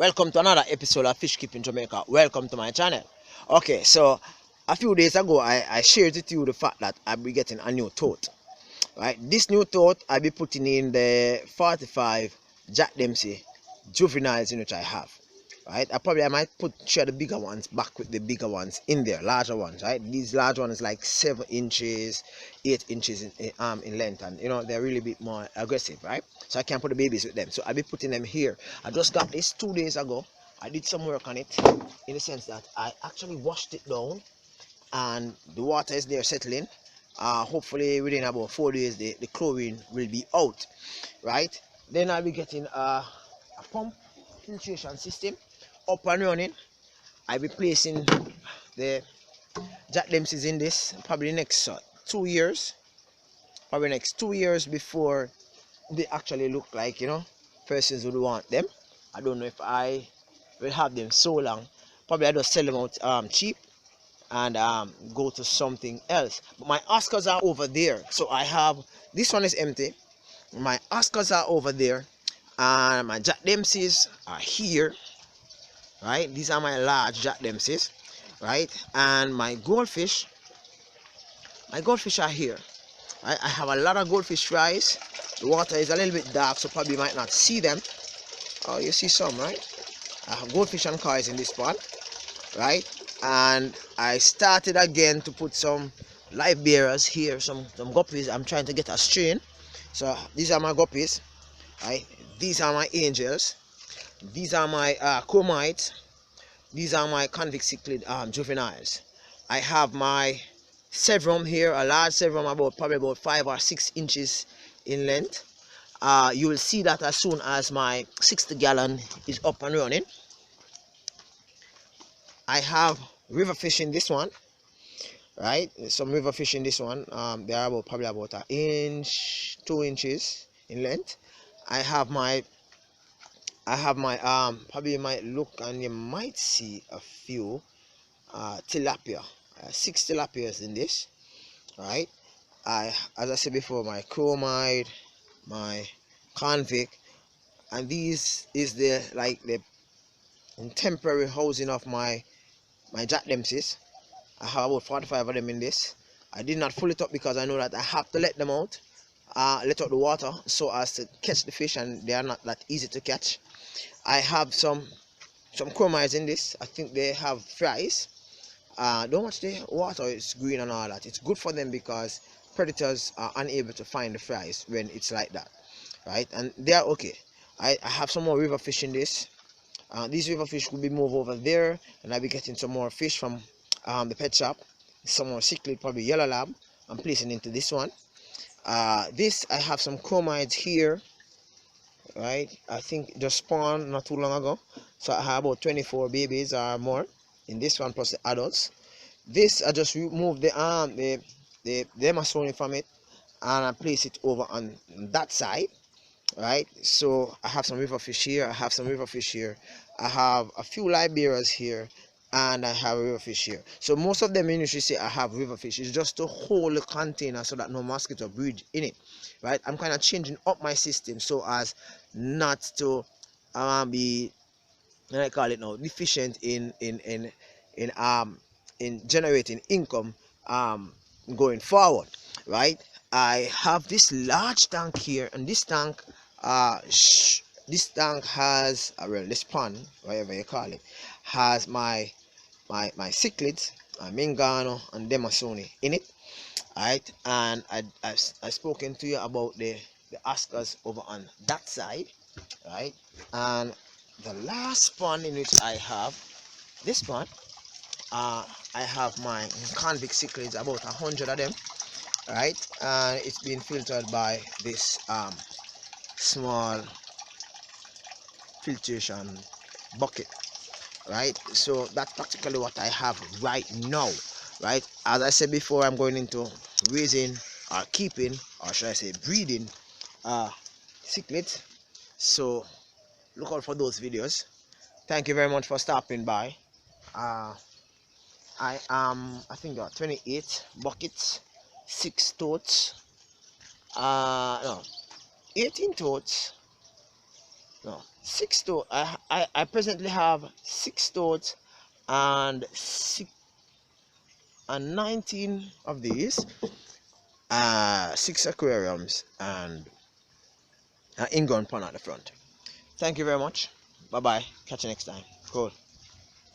Welcome to another episode of Fish Keeping Jamaica. Welcome to my channel. Okay, so a few days ago I shared with you the fact that I'll be getting a new tote. Right, this new tote I'll be putting in the 45 Jack Dempsey juveniles in which I have. Right, I might share the bigger ones back with the bigger ones in there, larger ones. Right, these large ones like 7 inches, 8 inches in length, and they're really a bit more aggressive. Right, so I can't put the babies with them, so I'll be putting them here. I just got this 2 days ago. I did some work on it in the sense that I actually washed it down and the water is there settling. Hopefully within about 4 days the chlorine will be out. Right, then I'll be getting a pump filtration system up and running. I'll be placing the Jack Dempseys in this probably next 2 years, probably next 2 years before they actually look like persons would want them. I don't know if I will have them so long. Probably I just sell them out cheap and go to something else. But my Oscars are over there, so I have this one is empty. My Oscars are over there and my Jack Dempseys are here. Right, these are my large Jack Dempseys, right, and my goldfish are here. Right? I have a lot of goldfish fries. The water is a little bit dark, so probably might not see them. Oh, you see some, right? I have goldfish and koi in this pond, right? And I started again to put some live bearers here, some guppies. I'm trying to get a strain. So these are my guppies, right? These are my angels. These are my chromites. These are my convict cichlid juveniles. I have my severum here, a large severum, probably about 5 or 6 inches in length. You will see that as soon as my 60-gallon is up and running. I have river fish in this one, right? Some river fish in this one. They are probably about 1 inch, 2 inches in length. I have my probably you might look and you might see a few tilapia, 6 tilapias in this, right? As I said before, my chromite, my convict, and these is the temporary housing of my Jack Dempseys. I have about 45 of them in this. I did not fill it up because I know that I have to let them out, let out the water so as to catch the fish, and they are not that easy to catch. I have some chromites in this. I think they have fries. Don't watch the water, it's green and all that. It's good for them because predators are unable to find the fries when it's like that, right? And they are okay. I have some more river fish in this. These river fish will be moved over there, and I'll be getting some more fish from the pet shop. Some more cichlid, probably yellow lab. I'm placing into this one. This I have some chromites here, right? I think just spawned not too long ago, so I have about 24 babies or more in this one plus the adults. This I just remove the Amazonian from it and I place it over on that side, right? So I have some river fish here, I have some river fish here, I have a few live bearers here, and I have a river fish here. So most of them in usually say I have river fish. It's just to hold the container so that no mosquito breed in it, right? I'm kind of changing up my system so as not to be, I call it now, deficient in generating income going forward, right? I have this large tank here, and this tank has well, this pond, whatever you call it, has my cichlids, Mingano and Demasoni in it, right? And I've spoken to you about the Oscars over on that side, right? And the last pond in which I have this pond, I have my convict cichlids, about 100 of them, right? And it's been filtered by this small filtration bucket, right? So that's practically what I have right now, right? As I said before, I'm going into raising or keeping, or should I say breeding, cichlids. So look out for those videos. Thank you very much for stopping by. I think 28 buckets, 6 totes, no, 18 totes, No, 6 totes. I presently have 6 totes and 19 of these. 6 aquariums and an ingrown pond at the front. Thank you very much. Bye bye. Catch you next time. Cool.